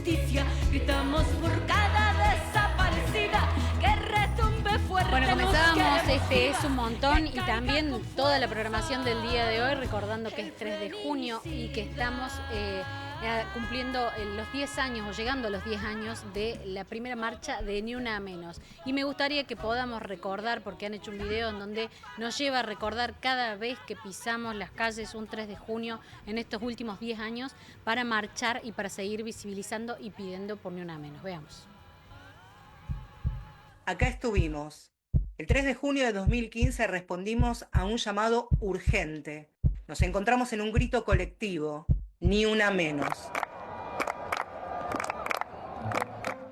justicia. Gritamos por cada desaparecida, que retumbe fuerte. Bueno, comenzábamos Este es un montón y también toda la programación del día de hoy, recordando que es 3 de junio y que estamos cumpliendo los 10 años o llegando a los 10 años de la primera marcha de Ni Una Menos. Y me gustaría que podamos recordar, porque han hecho un video en donde nos lleva a recordar cada vez que pisamos las calles un 3 de junio en estos últimos 10 años para marchar y para seguir visibilizando y pidiendo por Ni Una Menos. Veamos. Acá estuvimos. El 3 de junio de 2015 respondimos a un llamado urgente. Nos encontramos en un grito colectivo. Ni una menos.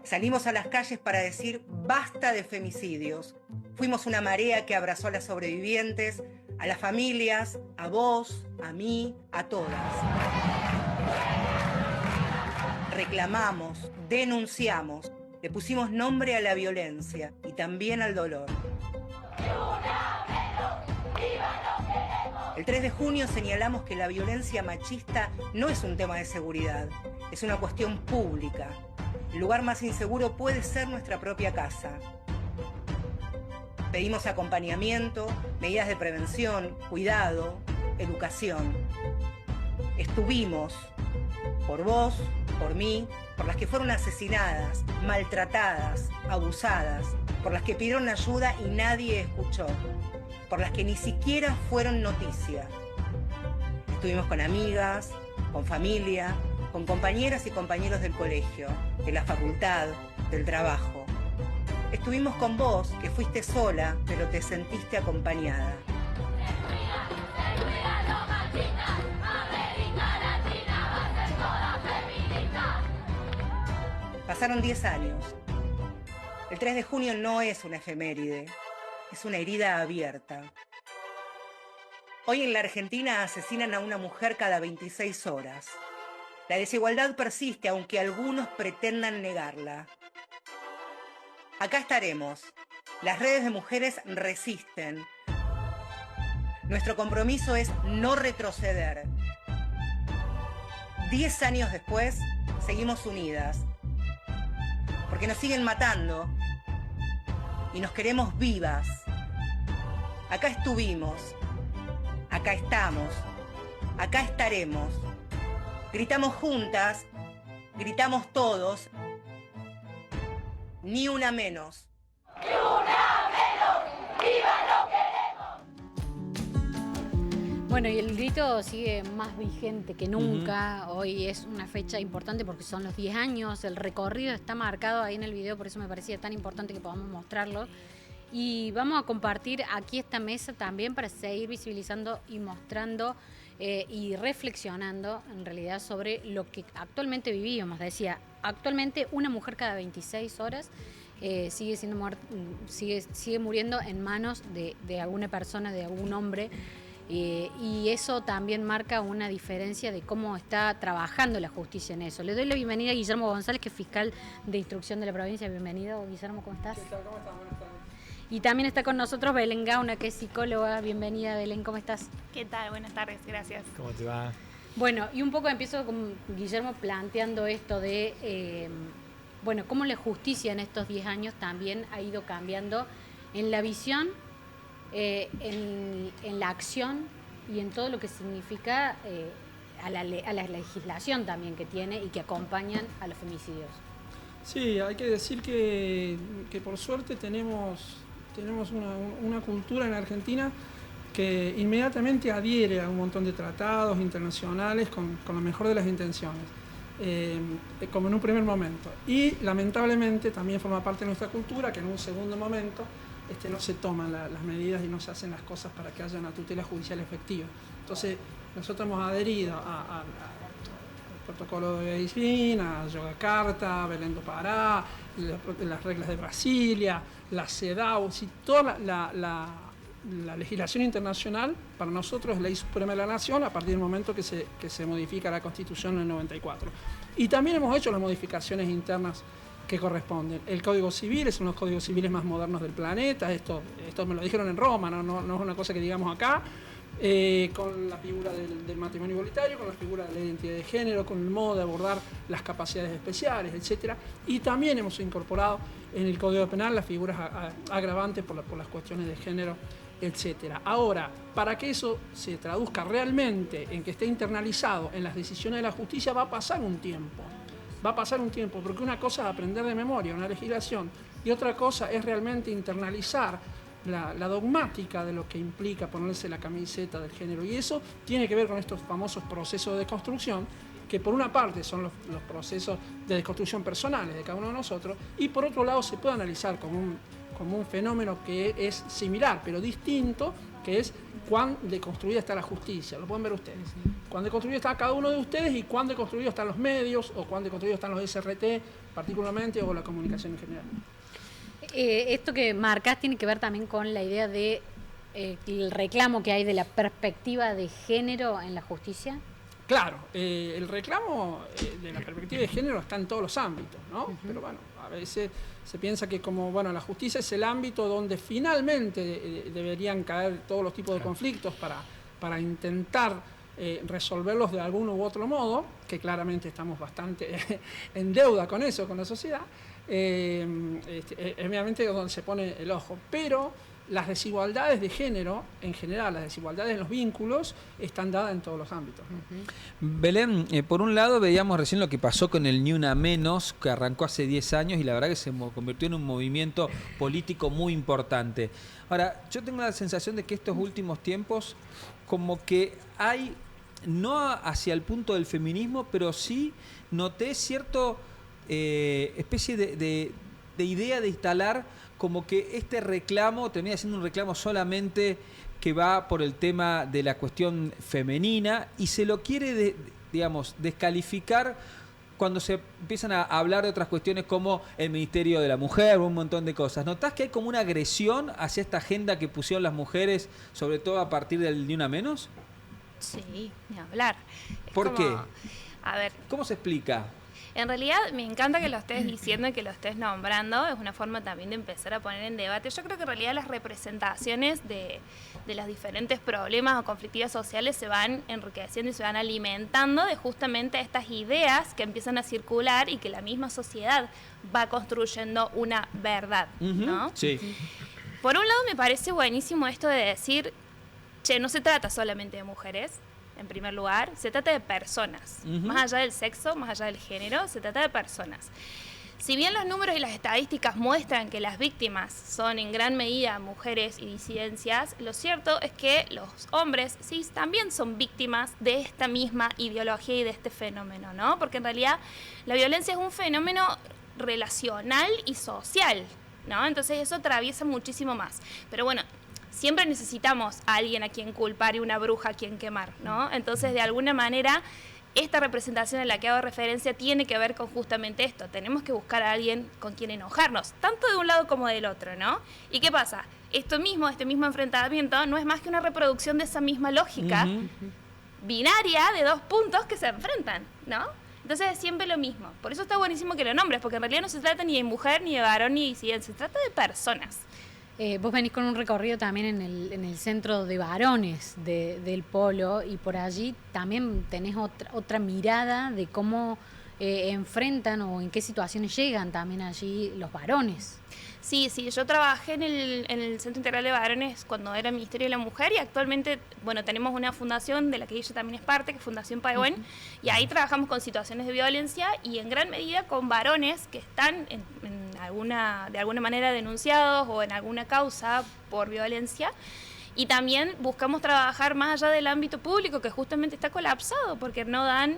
Salimos a las calles para decir basta de femicidios. Fuimos una marea que abrazó a las sobrevivientes, a las familias, a vos, a mí, a todas. Reclamamos, denunciamos, le pusimos nombre a la violencia y también al dolor. El 3 de junio señalamos que la violencia machista no es un tema de seguridad, es una cuestión pública. El lugar más inseguro puede ser nuestra propia casa. Pedimos acompañamiento, medidas de prevención, cuidado, educación. Estuvimos por vos, por mí, por las que fueron asesinadas, maltratadas, abusadas, por las que pidieron ayuda y nadie escuchó, por las que ni siquiera fueron noticia. Estuvimos con amigas, con familia, con compañeras y compañeros del colegio, de la facultad, del trabajo. Estuvimos con vos, que fuiste sola, pero te sentiste acompañada. Pasaron 10 años. El 3 de junio no es una efeméride, es una herida abierta. Hoy en la Argentina asesinan a una mujer cada 26 horas. La desigualdad persiste, aunque algunos pretendan negarla. Acá estaremos. Las redes de mujeres resisten. Nuestro compromiso es no retroceder. 10 años después, seguimos unidas. Porque nos siguen matando y nos queremos vivas. Acá estuvimos, acá estamos, acá estaremos. Gritamos juntas, gritamos todos. Ni una menos. ¡Ni una menos! ¡Viva lo queremos! Bueno, y el grito sigue más vigente que nunca. Hoy es una fecha importante porque son los 10 años. El recorrido está marcado ahí en el video, por eso me parecía tan importante que podamos mostrarlo. Y vamos a compartir aquí esta mesa también para seguir visibilizando y mostrando y reflexionando en realidad sobre lo que actualmente vivíamos. Decía, actualmente una mujer cada 26 horas sigue muriendo en manos de alguna persona, de algún hombre. Y eso también marca una diferencia de cómo está trabajando la justicia en eso. Le doy la bienvenida a Guillermo González, que es fiscal de instrucción de la provincia. Bienvenido, Guillermo, ¿cómo estás? ¿Qué tal? ¿Cómo estás? Buenas tardes. Y también está con nosotros Belén Gauna, que es psicóloga. Bienvenida, Belén, ¿cómo estás? ¿Qué tal? Buenas tardes, gracias. ¿Cómo te va? Bueno, y un poco empiezo con Guillermo planteando esto de, cómo la justicia en estos 10 años también ha ido cambiando en la visión, en la acción y en todo lo que significa a la legislación también que tiene y que acompañan a los femicidios. Sí, hay que decir que por suerte tenemos una cultura en Argentina que inmediatamente adhiere a un montón de tratados internacionales con la mejor de las intenciones, como en un primer momento. Y lamentablemente también forma parte de nuestra cultura que en un segundo momento no se toman las medidas y no se hacen las cosas para que haya una tutela judicial efectiva. Entonces, nosotros hemos adherido al protocolo de Beijing, a Yogyakarta, Belém do Pará, las reglas de Brasilia, la CEDAW, toda la legislación internacional para nosotros es ley suprema de la nación a partir del momento que se modifica la Constitución en el 94. Y también hemos hecho las modificaciones internas que corresponden. El Código Civil es uno de los códigos civiles más modernos del planeta, esto me lo dijeron en Roma, no es una cosa que digamos acá. con la figura del matrimonio igualitario, con la figura de la identidad de género, con el modo de abordar las capacidades especiales, etc. Y también hemos incorporado en el Código Penal las figuras agravantes por las cuestiones de género, etc. Ahora, para que eso se traduzca realmente en que esté internalizado en las decisiones de la justicia, va a pasar un tiempo. Porque una cosa es aprender de memoria una legislación y otra cosa es realmente internalizar la dogmática de lo que implica ponerse la camiseta del género. Y eso tiene que ver con estos famosos procesos de deconstrucción, que por una parte son los procesos de desconstrucción personales de cada uno de nosotros, y por otro lado se puede analizar como un fenómeno que es similar, pero distinto, que es cuán deconstruida está la justicia. Lo pueden ver ustedes. Cuán deconstruido está cada uno de ustedes y cuán deconstruidos están los medios o cuán deconstruidos están los SRT particularmente o la comunicación en general. Esto que marcas tiene que ver también con la idea de el reclamo que hay de la perspectiva de género en la justicia. Claro, el reclamo de la perspectiva de género está en todos los ámbitos, ¿no? Pero bueno, a veces se piensa que la justicia es el ámbito donde finalmente deberían caer todos los tipos de conflictos para intentar resolverlos de algún u otro modo, que claramente estamos bastante en deuda con eso, con la sociedad. Obviamente es donde se pone el ojo, pero las desigualdades de género, en general, las desigualdades en los vínculos, están dadas en todos los ámbitos, ¿no? Belén, por un lado veíamos recién lo que pasó con el Ni Una Menos, que arrancó hace 10 años y la verdad que se convirtió en un movimiento político muy importante. Ahora, yo tengo la sensación de que estos últimos tiempos como que hay, no hacia el punto del feminismo, pero sí noté cierto especie de idea de instalar como que este reclamo termina siendo un reclamo solamente que va por el tema de la cuestión femenina y se lo quiere, descalificar cuando se empiezan a hablar de otras cuestiones como el Ministerio de la Mujer, un montón de cosas. ¿Notás que hay como una agresión hacia esta agenda que pusieron las mujeres, sobre todo a partir del Ni Una Menos? Sí, ni hablar. ¿Por qué? A ver, ¿Cómo se explica? en realidad me encanta que lo estés diciendo y que lo estés nombrando. Es una forma también de empezar a poner en debate. Yo creo que en realidad las representaciones de los diferentes problemas o conflictivas sociales se van enriqueciendo y se van alimentando de justamente estas ideas que empiezan a circular y que la misma sociedad va construyendo una verdad, ¿no? Sí. Por un lado me parece buenísimo esto de decir, che, no se trata solamente de mujeres. En primer lugar, se trata de personas. Más allá del sexo, más allá del género, se trata de personas. Si bien los números y las estadísticas muestran que las víctimas son en gran medida mujeres y disidencias, lo cierto es que los hombres cis también son víctimas de esta misma ideología y de este fenómeno, ¿no? Porque en realidad la violencia es un fenómeno relacional y social, ¿no? Entonces eso atraviesa muchísimo más. Pero bueno, siempre necesitamos a alguien a quien culpar y una bruja a quien quemar, ¿no? Entonces, de alguna manera, esta representación en la que hago referencia tiene que ver con justamente esto. Tenemos que buscar a alguien con quien enojarnos, tanto de un lado como del otro, ¿no? ¿Y qué pasa? Este mismo enfrentamiento no es más que una reproducción de esa misma lógica binaria de dos puntos que se enfrentan, ¿no? Entonces es siempre lo mismo. Por eso está buenísimo que lo nombres, porque en realidad no se trata ni de mujer, ni de varón, ni de disidencia, se trata de personas. Vos venís con un recorrido también en el centro de varones del Polo y por allí también tenés otra mirada de cómo enfrentan o en qué situaciones llegan también allí los varones. Sí, yo trabajé en el Centro Integral de Varones cuando era Ministerio de la Mujer y actualmente, bueno, tenemos una fundación de la que ella también es parte, que es Fundación Paiwen, y ahí trabajamos con situaciones de violencia y en gran medida con varones que están de alguna manera denunciados o en alguna causa por violencia. Y también buscamos trabajar más allá del ámbito público, que justamente está colapsado porque no dan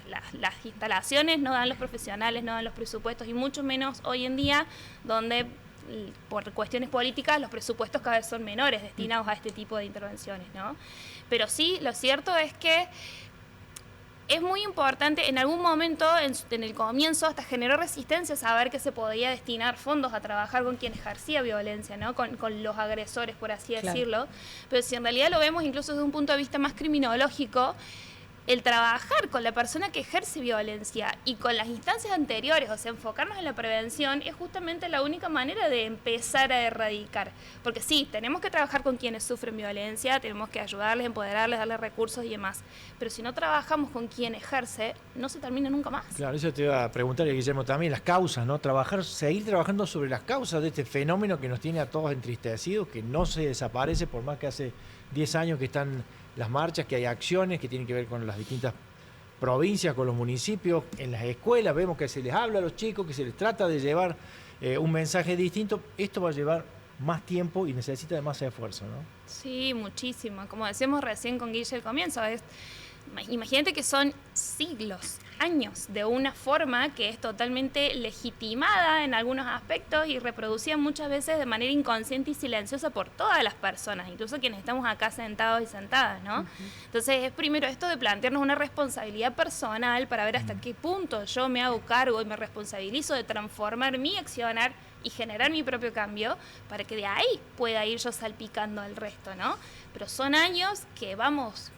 las instalaciones, no dan los profesionales, no dan los presupuestos, y mucho menos hoy en día, donde por cuestiones políticas los presupuestos cada vez son menores destinados a este tipo de intervenciones, ¿no? Pero sí, lo cierto es que es muy importante, en algún momento, en el comienzo, hasta generó resistencia saber que se podía destinar fondos a trabajar con quien ejercía violencia, ¿no? Con los agresores, por así decirlo. Pero si en realidad lo vemos incluso desde un punto de vista más criminológico, el trabajar con la persona que ejerce violencia y con las instancias anteriores, o sea, enfocarnos en la prevención, es justamente la única manera de empezar a erradicar. Porque sí, tenemos que trabajar con quienes sufren violencia, tenemos que ayudarles, empoderarles, darles recursos y demás. Pero si no trabajamos con quien ejerce, no se termina nunca más. Claro, eso te iba a preguntar, Guillermo, también las causas, ¿no? Seguir trabajando sobre las causas de este fenómeno que nos tiene a todos entristecidos, que no se desaparece por más que hace 10 años que están las marchas, que hay acciones que tienen que ver con las distintas provincias, con los municipios, en las escuelas vemos que se les habla a los chicos, que se les trata de llevar un mensaje distinto. Esto va a llevar más tiempo y necesita de más esfuerzo, ¿no? Sí, muchísimo. Como decíamos recién con Guille al comienzo, imagínate que son siglos, años, de una forma que es totalmente legitimada en algunos aspectos y reproducida muchas veces de manera inconsciente y silenciosa por todas las personas, incluso quienes estamos acá sentados y sentadas, ¿no? Entonces es primero esto de plantearnos una responsabilidad personal para ver hasta qué punto yo me hago cargo y me responsabilizo de transformar mi accionar y generar mi propio cambio para que de ahí pueda ir yo salpicando al resto, ¿no? Pero son años que vamos...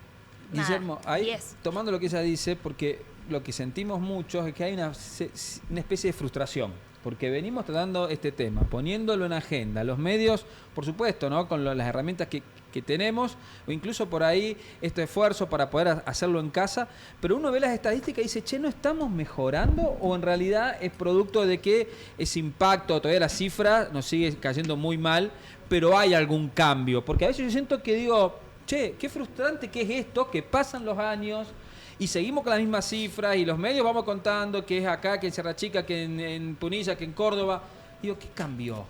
Guillermo, ahí, 10. tomando lo que ella dice, porque lo que sentimos muchos es que hay una especie de frustración, porque venimos tratando este tema, poniéndolo en agenda, los medios, por supuesto, ¿no? Con las herramientas que tenemos, o incluso por ahí este esfuerzo para poder hacerlo en casa, pero uno ve las estadísticas y dice, che, ¿no estamos mejorando? ¿O en realidad es producto de que ese impacto, todavía la cifra nos sigue cayendo muy mal, pero hay algún cambio? Porque a veces yo siento que digo, che, qué frustrante que es esto, que pasan los años y seguimos con las mismas cifras y los medios vamos contando que es acá, que en Sierra Chica, que en Punilla, que en Córdoba. Digo, ¿qué cambió?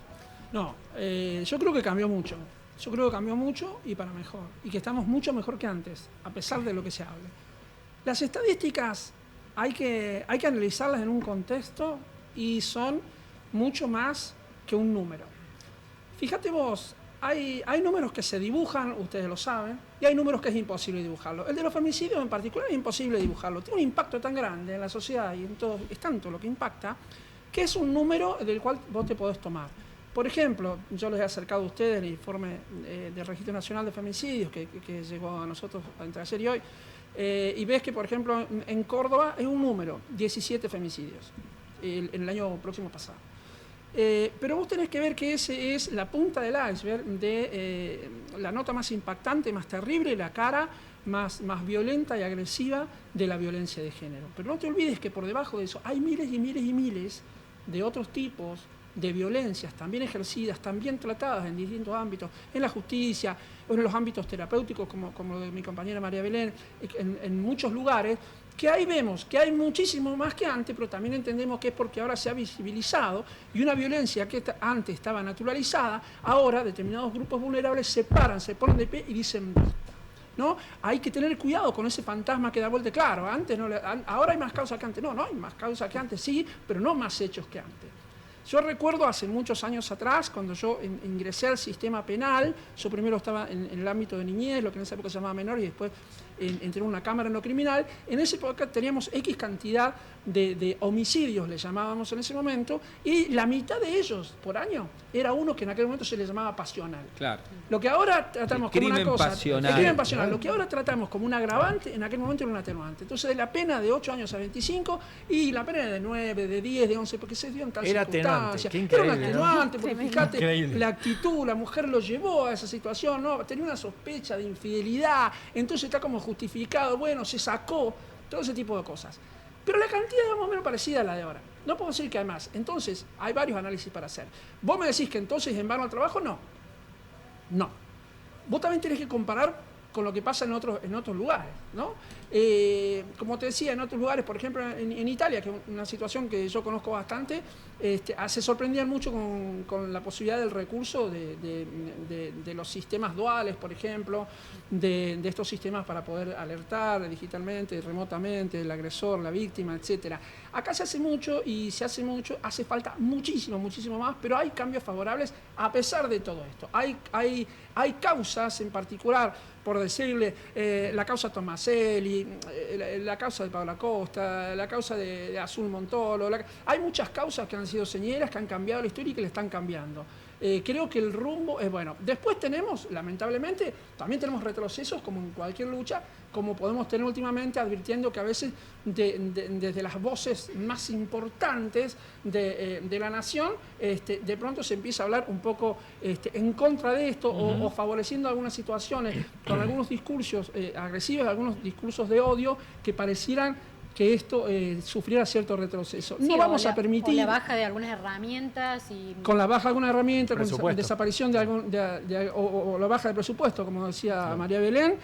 No, yo creo que cambió mucho. Yo creo que cambió mucho y para mejor. Y que estamos mucho mejor que antes, a pesar de lo que se hable. Las estadísticas hay que analizarlas en un contexto y son mucho más que un número. Fíjate vos, hay números que se dibujan, ustedes lo saben, y hay números que es imposible dibujarlo. El de los femicidios en particular es imposible dibujarlo. Tiene un impacto tan grande en la sociedad y en todo, es tanto lo que impacta, que es un número del cual vos te podés tomar. Por ejemplo, yo les he acercado a ustedes el informe del Registro Nacional de Femicidios que llegó a nosotros entre ayer y hoy, y ves que, por ejemplo, en Córdoba es un número, 17 femicidios, en el año próximo pasado. Pero vos tenés que ver que ese es la punta del iceberg de la nota más impactante, más terrible, la cara más violenta y agresiva de la violencia de género. Pero no te olvides que por debajo de eso hay miles y miles y miles de otros tipos de violencias también ejercidas, también tratadas en distintos ámbitos, en la justicia, o en los ámbitos terapéuticos, como lo de mi compañera María Belén, en muchos lugares, que ahí vemos que hay muchísimo más que antes, pero también entendemos que es porque ahora se ha visibilizado y una violencia que antes estaba naturalizada, ahora determinados grupos vulnerables se paran, se ponen de pie y dicen basta, ¿no? Hay que tener cuidado con ese fantasma que da vuelta. Claro, antes ahora hay más causas que antes. No hay más causas que antes, sí, pero no más hechos que antes. Yo recuerdo hace muchos años atrás, cuando yo ingresé al sistema penal, yo primero estaba en el ámbito de niñez, lo que en esa época se llamaba menor, y después entré en una cámara no criminal. En esa época teníamos X cantidad de homicidios, le llamábamos en ese momento, y la mitad de ellos por año era uno que en aquel momento se le llamaba pasional. Claro. Lo que ahora tratamos como una cosa... Pasional. El crimen pasional. Lo que ahora tratamos como un agravante, en aquel momento era un atenuante. Entonces, de la pena de 8 años a 25 y la pena de 9, de 10, de 11, porque se dio en tal circunstancia. Era un atenuante, porque fíjate la actitud, la mujer lo llevó a esa situación, ¿no? Tenía una sospecha de infidelidad, entonces está como justificado, bueno, se sacó, todo ese tipo de cosas. Pero la cantidad es más o menos parecida a la de ahora. No puedo decir que hay más. Entonces, hay varios análisis para hacer. ¿Vos me decís que entonces en vano al trabajo? No. No. Vos también tenés que comparar con lo que pasa en otros lugares, ¿no? Como te decía, en otros lugares, por ejemplo en Italia, que es una situación que yo conozco bastante, se sorprendían mucho con la posibilidad del recurso de los sistemas duales, por ejemplo, de estos sistemas para poder alertar digitalmente, remotamente, el agresor, la víctima, etcétera. Acá se hace mucho y se hace mucho, hace falta muchísimo, muchísimo más, pero hay cambios favorables a pesar de todo esto. Hay causas en particular, por decirle, la causa Tomaselli, la causa de Pablo Acosta, la causa de Azul Montolo. Hay muchas causas que han sido señeras, que han cambiado la historia y que le están cambiando. creo que el rumbo es bueno. Después tenemos, lamentablemente, también tenemos retrocesos como en cualquier lucha, como podemos tener últimamente, advirtiendo que a veces desde las voces más importantes de la nación, de pronto se empieza a hablar un poco en contra de esto o favoreciendo algunas situaciones con algunos discursos agresivos, algunos discursos de odio que parecieran que esto sufriera cierto retroceso. Sí, no vamos a permitir... O la baja de algunas herramientas. Con la baja de alguna herramienta, con desaparición o la baja del presupuesto, como decía María Belén,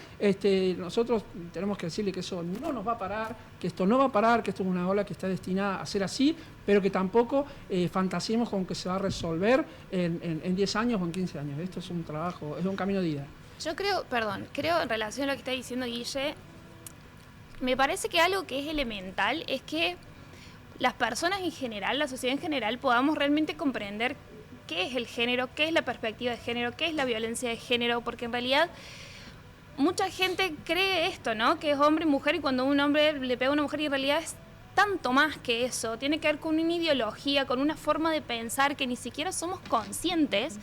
nosotros tenemos que decirle que eso no nos va a parar, que esto no va a parar, que esto es una ola que está destinada a ser así, pero que tampoco fantasiemos con que se va a resolver en 10 años o en 15 años. Esto es un trabajo, es un camino de ida. Yo creo en relación a lo que está diciendo Guille, me parece que algo que es elemental es que las personas en general, la sociedad en general, podamos realmente comprender qué es el género, qué es la perspectiva de género, qué es la violencia de género, porque en realidad mucha gente cree esto, ¿no? Que es hombre y mujer, y cuando un hombre le pega a una mujer, y en realidad es tanto más que eso, tiene que ver con una ideología, con una forma de pensar que ni siquiera somos conscientes,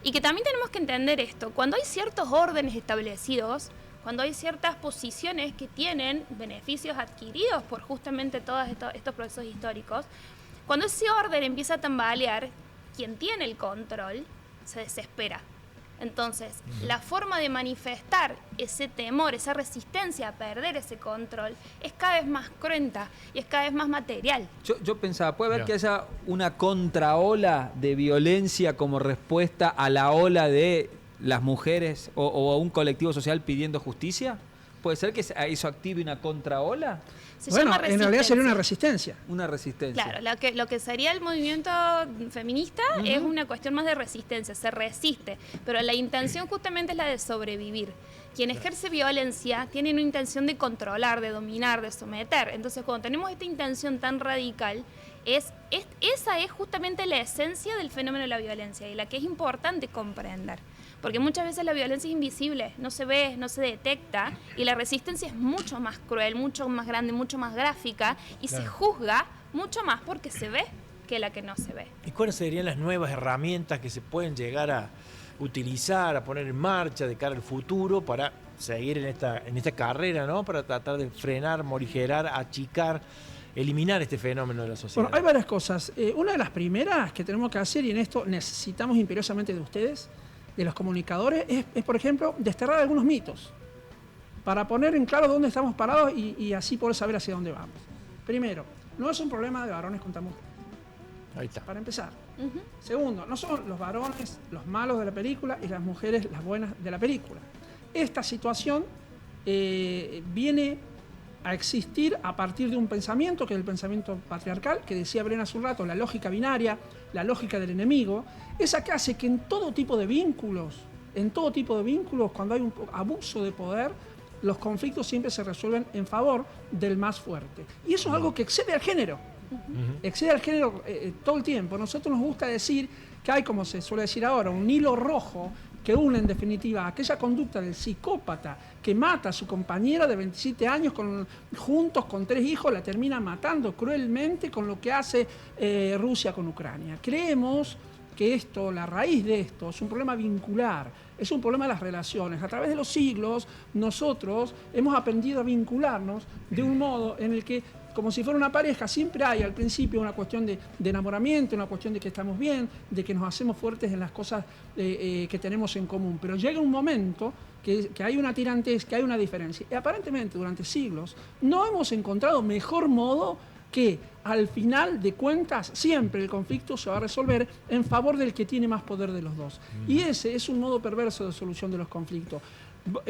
y que también tenemos que entender esto. Cuando hay ciertos órdenes establecidos, cuando hay ciertas posiciones que tienen beneficios adquiridos por justamente todos estos procesos históricos, cuando ese orden empieza a tambalear, quien tiene el control se desespera. Entonces, la forma de manifestar ese temor, esa resistencia a perder ese control, es cada vez más cruenta y es cada vez más material. Yo pensaba, ¿puede haber que haya una contraola de violencia como respuesta a la ola de las mujeres o a un colectivo social pidiendo justicia? ¿Puede ser que eso active una contraola? Bueno, en realidad sería una resistencia. Una resistencia. Claro, lo que sería el movimiento feminista es una cuestión más de resistencia, se resiste, pero la intención justamente es la de sobrevivir. Quien ejerce violencia tiene una intención de controlar, de dominar, de someter. Entonces, cuando tenemos esta intención tan radical, esa es justamente la esencia del fenómeno de la violencia y la que es importante comprender. Porque muchas veces la violencia es invisible, no se ve, no se detecta, y la resistencia es mucho más cruel, mucho más grande, mucho más gráfica, y se juzga mucho más porque se ve que la que no se ve. ¿Y cuáles serían las nuevas herramientas que se pueden llegar a utilizar, a poner en marcha de cara al futuro para seguir en esta carrera, ¿no? Para tratar de frenar, morigerar, achicar, eliminar este fenómeno de la sociedad? Bueno, hay varias cosas. Una de las primeras que tenemos que hacer, y en esto necesitamos imperiosamente de ustedes, de los comunicadores, es, por ejemplo, desterrar algunos mitos para poner en claro dónde estamos parados y así poder saber hacia dónde vamos. Primero, no es un problema de varones contra mujeres. Ahí está. Para empezar. Segundo, no son los varones los malos de la película y las mujeres las buenas de la película. Esta situación viene a existir a partir de un pensamiento, que es el pensamiento patriarcal, que decía Brena hace un rato, la lógica binaria, la lógica del enemigo, esa que hace que en todo tipo de vínculos, cuando hay un abuso de poder, los conflictos siempre se resuelven en favor del más fuerte. Y eso es algo que excede al género. Excede al género todo el tiempo. Nosotros nos gusta decir que hay, como se suele decir ahora, un hilo rojo que une en definitiva aquella conducta del psicópata que mata a su compañera de 27 años juntos con 3 hijos, la termina matando cruelmente con lo que hace Rusia con Ucrania. Creemos que esto, la raíz de esto, es un problema vincular, es un problema de las relaciones. A través de los siglos, nosotros hemos aprendido a vincularnos de un modo en el que, como si fuera una pareja, siempre hay al principio una cuestión de enamoramiento, una cuestión de que estamos bien, de que nos hacemos fuertes en las cosas que tenemos en común. Pero llega un momento que hay una tirantez, que hay una diferencia. Y aparentemente durante siglos no hemos encontrado mejor modo que al final de cuentas siempre el conflicto se va a resolver en favor del que tiene más poder de los dos. Y ese es un modo perverso de solución de los conflictos.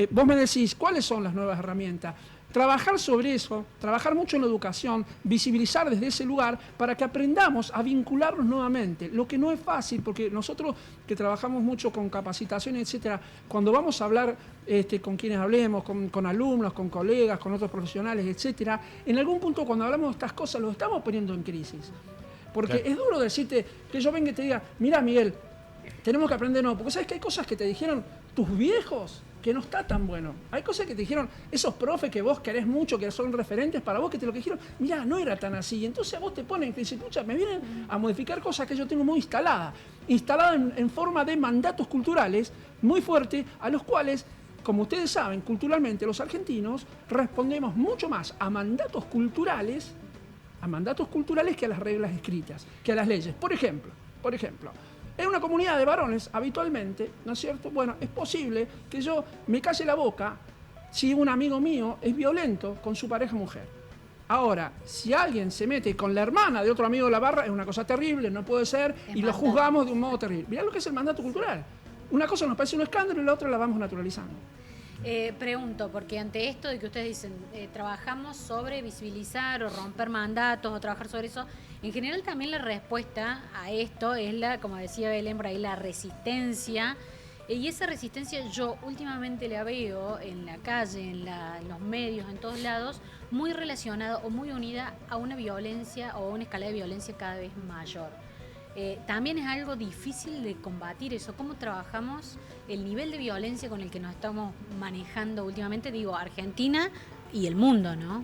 Vos me decís, ¿cuáles son las nuevas herramientas? Trabajar sobre eso, trabajar mucho en la educación, visibilizar desde ese lugar para que aprendamos a vincularnos nuevamente. Lo que no es fácil, porque nosotros que trabajamos mucho con capacitación, etcétera, cuando vamos a hablar con quienes hablemos, con alumnos, con colegas, con otros profesionales, etcétera, en algún punto cuando hablamos de estas cosas lo estamos poniendo en crisis. Porque es duro decirte, que yo venga y te diga, mira Miguel, tenemos que aprender nuevo, porque sabes que hay cosas que te dijeron tus viejos que no está tan bueno. Hay cosas que te dijeron, esos profes que vos querés mucho, que son referentes para vos, que te lo que dijeron, mirá, no era tan así. Y entonces a vos te ponen, que dicen, pucha, me vienen a modificar cosas que yo tengo muy instaladas en forma de mandatos culturales muy fuertes, a los cuales, como ustedes saben, culturalmente los argentinos respondemos mucho más a mandatos culturales que a las reglas escritas, que a las leyes. Por ejemplo, en una comunidad de varones, habitualmente, ¿no es cierto? Bueno, es posible que yo me calle la boca si un amigo mío es violento con su pareja mujer. Ahora, si alguien se mete con la hermana de otro amigo de la barra, es una cosa terrible, no puede ser, y lo juzgamos de un modo terrible. Mirá lo que es el mandato cultural. Una cosa nos parece un escándalo y la otra la vamos naturalizando. Pregunto, porque ante esto de que ustedes dicen, trabajamos sobre visibilizar o romper mandatos o trabajar sobre eso, en general también la respuesta a esto es como decía Belén por ahí, la resistencia. Y esa resistencia yo últimamente la veo en la calle, en los medios, en todos lados, muy relacionada o muy unida a una violencia o a una escala de violencia cada vez mayor. También es algo difícil de combatir eso. ¿Cómo trabajamos el nivel de violencia con el que nos estamos manejando últimamente? Digo, Argentina y el mundo, ¿no?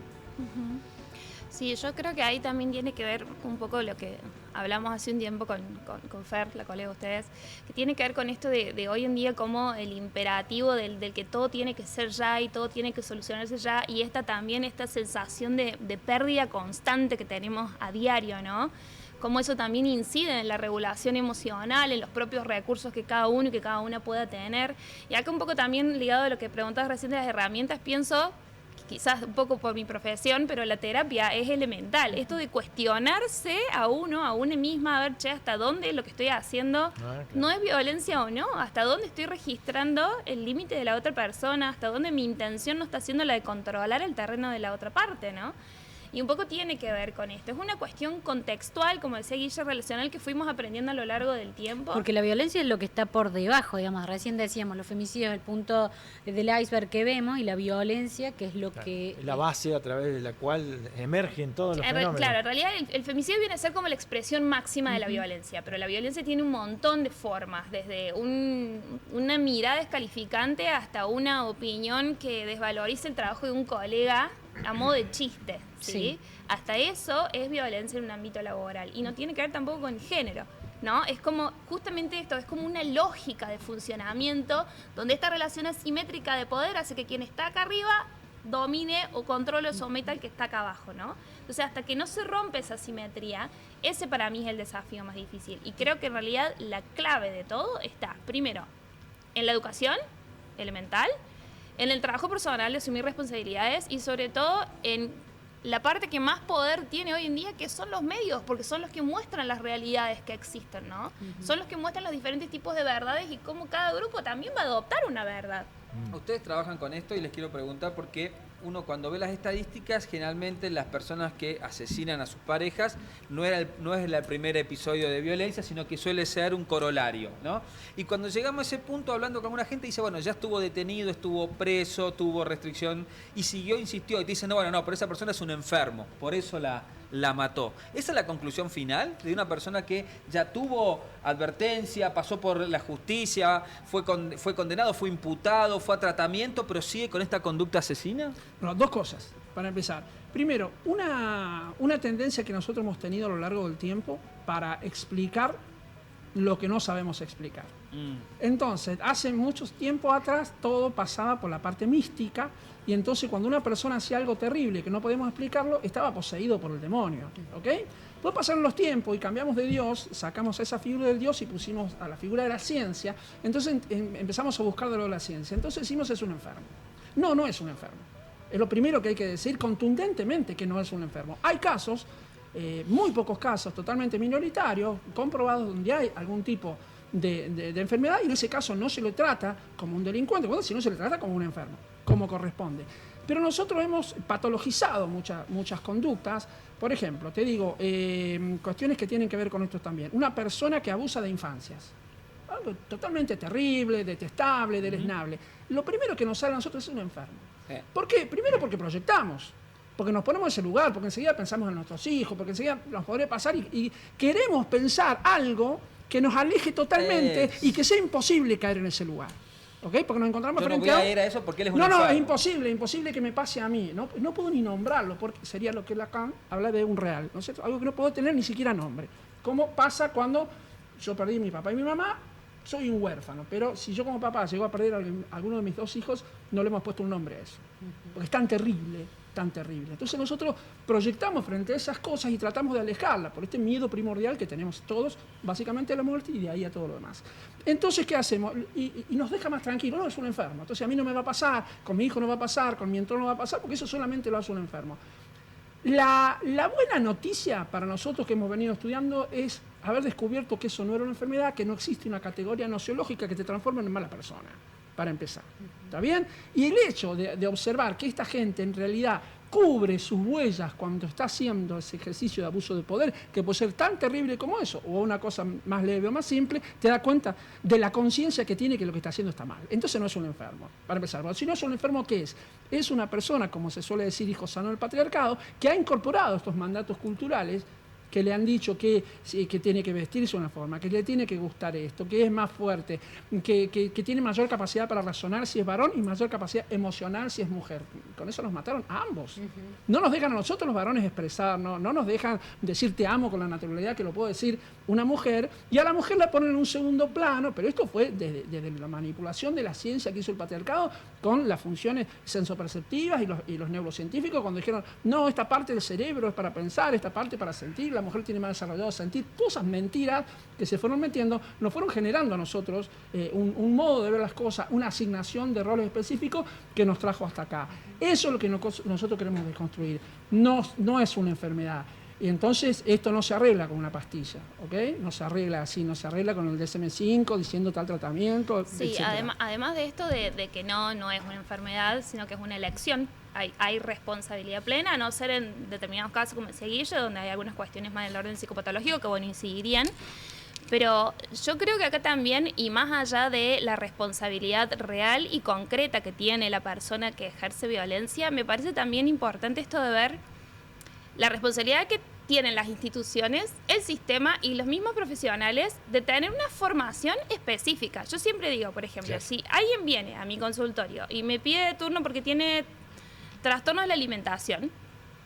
Sí, yo creo que ahí también tiene que ver un poco lo que hablamos hace un tiempo con Fer, la colega de ustedes, que tiene que ver con esto de hoy en día como el imperativo del que todo tiene que ser ya y todo tiene que solucionarse ya, y esta sensación de pérdida constante que tenemos a diario, ¿no? Cómo eso también incide en la regulación emocional, en los propios recursos que cada uno y que cada una pueda tener. Y acá un poco también ligado a lo que preguntabas recién de las herramientas, pienso, quizás un poco por mi profesión, pero la terapia es elemental. Esto de cuestionarse a una misma, a ver, che, hasta dónde lo que estoy haciendo no es violencia o no, hasta dónde estoy registrando el límite de la otra persona, hasta dónde mi intención no está siendo la de controlar el terreno de la otra parte, ¿no? Y un poco tiene que ver con esto. Es una cuestión contextual, como decía Guille, relacional, que fuimos aprendiendo a lo largo del tiempo. Porque la violencia es lo que está por debajo, digamos. Recién decíamos, los femicidios es el punto del iceberg que vemos, y la violencia, que es lo que... La base a través de la cual emergen todos los fenómenos. Claro, en realidad el femicidio viene a ser como la expresión máxima de la violencia, pero la violencia tiene un montón de formas, desde una mirada descalificante hasta una opinión que desvaloriza el trabajo de un colega a modo de chiste, ¿sí? Hasta eso es violencia en un ámbito laboral, y no tiene que ver tampoco con el género, ¿no? Es como, justamente esto, es como una lógica de funcionamiento donde esta relación asimétrica de poder hace que quien está acá arriba domine o controle o someta al que está acá abajo, ¿no? Entonces, hasta que no se rompe esa asimetría, ese para mí es el desafío más difícil. Y creo que en realidad la clave de todo está, primero, en la educación elemental, en el trabajo personal de asumir responsabilidades, y sobre todo en la parte que más poder tiene hoy en día, que son los medios, porque son los que muestran las realidades que existen, ¿no? Son los que muestran los diferentes tipos de verdades y cómo cada grupo también va a adoptar una verdad. Ustedes trabajan con esto y les quiero preguntar porque uno cuando ve las estadísticas, generalmente las personas que asesinan a sus parejas no es el primer episodio de violencia, sino que suele ser un corolario, ¿no? Y cuando llegamos a ese punto, hablando con alguna gente, dice, bueno, ya estuvo detenido, estuvo preso, tuvo restricción, y siguió, insistió, y te dicen, no, bueno, no, pero esa persona es un enfermo, por eso la mató. ¿Esa es la conclusión final de una persona que ya tuvo advertencia, pasó por la justicia, fue condenado, fue imputado, fue a tratamiento, pero sigue con esta conducta asesina? Bueno, dos cosas, para empezar. Primero, una tendencia que nosotros hemos tenido a lo largo del tiempo para explicar lo que no sabemos explicar. Entonces, hace mucho tiempo atrás todo pasaba por la parte mística, y entonces cuando una persona hacía algo terrible que no podemos explicarlo, estaba poseído por el demonio, ¿ok? Después pasaron los tiempos y cambiamos de Dios, sacamos esa figura del Dios y pusimos a la figura de la ciencia, entonces empezamos a buscar de lo de la ciencia. Entonces decimos, es un enfermo. No, no es un enfermo. Es lo primero que hay que decir contundentemente, que no es un enfermo. Hay casos, muy pocos casos, totalmente minoritarios, comprobados, donde hay algún tipo de enfermedad, y en ese caso no se le trata como un delincuente, sino se le trata como un enfermo, como corresponde. Pero nosotros hemos patologizado muchas conductas. Por ejemplo, te digo, cuestiones que tienen que ver con esto también. Una persona que abusa de infancias. Algo totalmente terrible, detestable, deleznable. Lo primero que nos sale a nosotros es un enfermo. ¿Por qué? Primero porque proyectamos. Porque nos ponemos en ese lugar, porque enseguida pensamos en nuestros hijos, porque enseguida nos podría pasar y queremos pensar algo que nos aleje totalmente y que sea imposible caer en ese lugar. ¿ok? Porque nos encontramos Yo no frente voy a ir a eso porque él es un No, es enfermo. imposible que me pase a mí. No puedo ni nombrarlo, porque sería lo que Lacan habla de un real, ¿no es cierto? Algo que no puedo tener ni siquiera nombre. ¿Cómo pasa cuando yo perdí a mi papá y mi mamá? Soy un huérfano, pero si yo como papá llego a perder a alguno de mis 2 hijos, no le hemos puesto un nombre a eso. Porque es tan terrible, tan terrible. Entonces nosotros proyectamos frente a esas cosas y tratamos de alejarla por este miedo primordial que tenemos todos, básicamente a la muerte y de ahí a todo lo demás. Entonces, ¿qué hacemos? Y nos deja más tranquilos. No, es un enfermo. Entonces a mí no me va a pasar, con mi hijo no va a pasar, con mi entorno no va a pasar, porque eso solamente lo hace un enfermo. La buena noticia para nosotros que hemos venido estudiando es haber descubierto que eso no era una enfermedad, que no existe una categoría nociológica que te transforme en mala persona, para empezar. ¿Está bien? Y el hecho de observar que esta gente en realidad cubre sus huellas cuando está haciendo ese ejercicio de abuso de poder, que puede ser tan terrible como eso, o una cosa más leve o más simple, te da cuenta de la conciencia que tiene que lo que está haciendo está mal. Entonces no es un enfermo, para empezar. Bueno, si no es un enfermo, ¿qué es? Es una persona, como se suele decir, hijo sano del patriarcado, que ha incorporado estos mandatos culturales que le han dicho que tiene que vestirse de una forma, que le tiene que gustar esto, que es más fuerte, que tiene mayor capacidad para razonar si es varón y mayor capacidad emocional si es mujer. Con eso nos mataron a ambos. No nos dejan a nosotros los varones expresar, no nos dejan decir te amo con la naturalidad que lo puede decir una mujer, y a la mujer la ponen en un segundo plano, pero esto fue desde la manipulación de la ciencia que hizo el patriarcado con las funciones sensoperceptivas y los neurocientíficos cuando dijeron, no, esta parte del cerebro es para pensar, esta parte para sentir, la mujer tiene más desarrollado sentir. Todas esas mentiras que se fueron metiendo nos fueron generando a nosotros un modo de ver las cosas, una asignación de roles específicos que nos trajo hasta acá. Eso es lo que nosotros queremos desconstruir. No es una enfermedad. Y entonces esto no se arregla con una pastilla, ¿ok? No se arregla así, no se arregla con el DSM-5 diciendo tal tratamiento, Sí, además de esto de que no es una enfermedad, sino que es una elección. Hay responsabilidad plena, a no ser en determinados casos, como decía Guille, donde hay algunas cuestiones más del orden psicopatológico que, bueno, incidirían. Pero yo creo que acá también, y más allá de la responsabilidad real y concreta que tiene la persona que ejerce violencia, me parece también importante esto de ver la responsabilidad que tienen las instituciones, el sistema y los mismos profesionales de tener una formación específica. Yo siempre digo, por ejemplo, si alguien viene a mi consultorio y me pide turno porque tiene trastorno de la alimentación,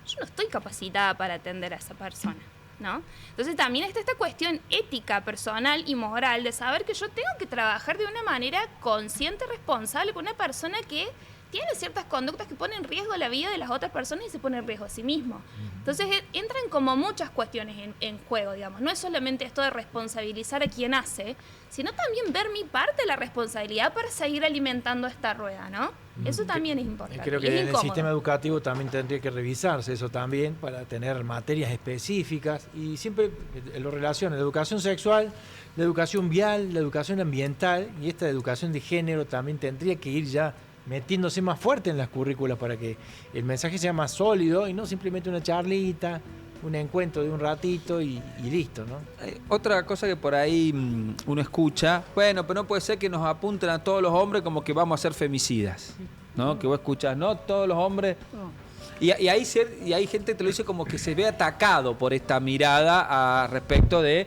yo no estoy capacitada para atender a esa persona, ¿no? Entonces también está esta cuestión ética, personal y moral de saber que yo tengo que trabajar de una manera consciente y responsable con una persona que tiene ciertas conductas que ponen en riesgo la vida de las otras personas y se pone en riesgo a sí mismo. Entonces entran como muchas cuestiones en juego, digamos. No es solamente esto de responsabilizar a quien hace, sino también ver mi parte de la responsabilidad para seguir alimentando esta rueda, ¿no? Eso también es importante. Creo que en el sistema educativo también tendría que revisarse eso también para tener materias específicas y siempre lo relaciona la educación sexual, la educación vial, la educación ambiental y esta educación de género también tendría que ir ya metiéndose más fuerte en las currículas para que el mensaje sea más sólido y no simplemente una charlita, un encuentro de un ratito y listo, ¿no? Otra cosa que por ahí uno escucha, bueno, pero no puede ser que nos apunten a todos los hombres como que vamos a ser femicidas, ¿no? Que vos escuchás, no, todos los hombres... Y hay gente que te lo dice como que se ve atacado por esta mirada respecto de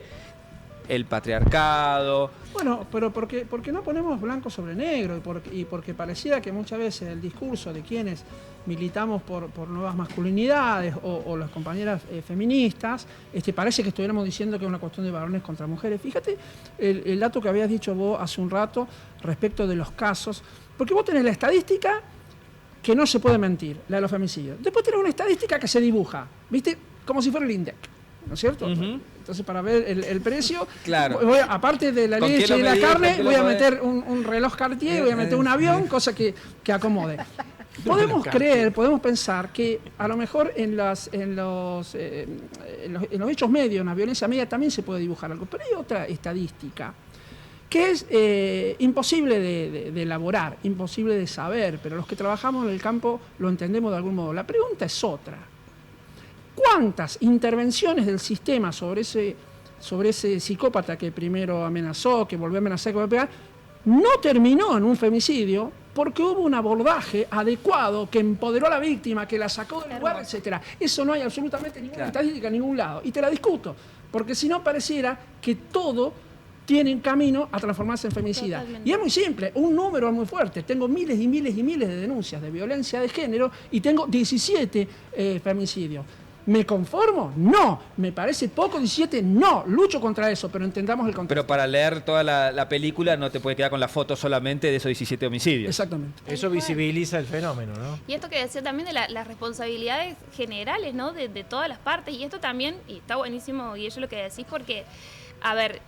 el patriarcado. Bueno, pero porque no ponemos blanco sobre negro y porque pareciera que muchas veces el discurso de quienes militamos por nuevas masculinidades o las compañeras feministas, parece que estuviéramos diciendo que es una cuestión de varones contra mujeres. Fíjate el dato que habías dicho vos hace un rato respecto de los casos, porque vos tenés la estadística que no se puede mentir, la de los femicidios. Después tenés una estadística que se dibuja, ¿viste? Como si fuera el INDEC, ¿no es cierto? Entonces, para ver el precio, claro. Aparte de la leche y la carne, voy a meter un reloj Cartier, voy a meter un avión, cosa que acomode. Podemos pensar que a lo mejor en los hechos medios, en la violencia media, también se puede dibujar algo. Pero hay otra estadística que es imposible de elaborar, imposible de saber, pero los que trabajamos en el campo lo entendemos de algún modo. La pregunta es otra. ¿Cuántas intervenciones del sistema sobre ese psicópata que primero amenazó, que volvió a amenazar, que volvió a pegar, no terminó en un femicidio porque hubo un abordaje adecuado que empoderó a la víctima, que la sacó del lugar, etcétera? Eso no hay absolutamente ninguna estadística en ningún lado. Y te la discuto, porque si no pareciera que todo tienen camino a transformarse en femicida. Totalmente. Y es muy simple, un número es muy fuerte. Tengo miles y miles y miles de denuncias de violencia de género y tengo 17 femicidios. ¿Me conformo? No. ¿Me parece poco 17? No. Lucho contra eso, pero entendamos el contexto. Pero para leer toda la película no te puede quedar con la foto solamente de esos 17 homicidios. Exactamente. Eso visibiliza el fenómeno, ¿no? Y esto que decía también de las responsabilidades generales, ¿no? De todas las partes. Y esto también, y está buenísimo, y eso lo que decís, porque, a ver,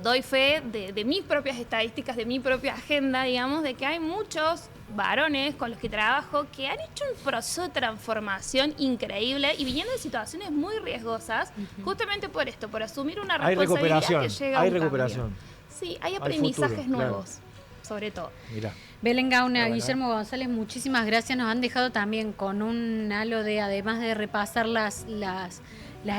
doy fe de mis propias estadísticas, de mi propia agenda, digamos, de que hay muchos varones con los que trabajo que han hecho un proceso de transformación increíble y viniendo de situaciones muy riesgosas, justamente por esto, por asumir una Hay responsabilidad recuperación, que llega a hay un recuperación. cambio. Sí, hay aprendizajes futuro, claro. nuevos, sobre todo. Mirá. Belén Gauna, Bueno. Guillermo González, muchísimas gracias. Nos han dejado también con un halo de, además de repasar las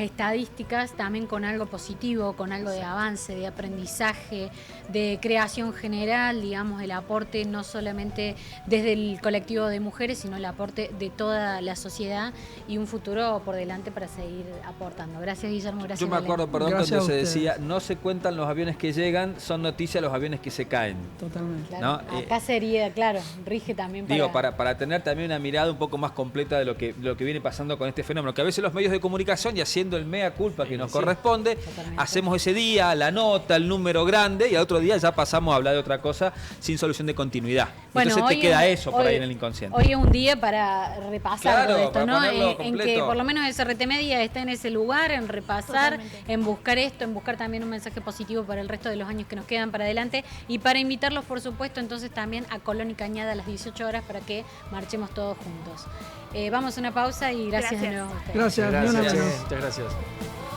estadísticas, también con algo positivo, con algo de avance, de aprendizaje, de creación general, digamos, el aporte no solamente desde el colectivo de mujeres, sino el aporte de toda la sociedad y un futuro por delante para seguir aportando. Gracias, Guillermo, gracias, Yo me Belén. acuerdo, perdón, Gracias cuando a se ustedes. decía, no se cuentan los aviones que llegan, son noticias los aviones que se caen. Totalmente. Claro, ¿no? acá sería, claro, rige también para... Digo, para tener también una mirada un poco más completa de lo que viene pasando con este fenómeno, que a veces los medios de comunicación, y haciendo el mea culpa que nos corresponde, Totalmente. hacemos ese día la nota, el número grande, y al otro día ya pasamos a hablar de otra cosa sin solución de continuidad. Bueno, Entonces te hoy queda es- eso por hoy- ahí en el inconsciente. Hoy es un día para repasar Claro, todo esto, para ¿no? ponerlo En que completo. por lo menos SRT Media está en ese lugar, en repasar, Totalmente. en buscar esto, en buscar también un mensaje positivo para el resto de los años que nos quedan para adelante y para invitarlos, por supuesto, entonces también a Colón y Cañada a las 18 horas para que marchemos todos juntos. Vamos a una pausa y gracias de Gracias. nuevo a ustedes. Gracias. Gracias, Leona, chicos. muchas gracias.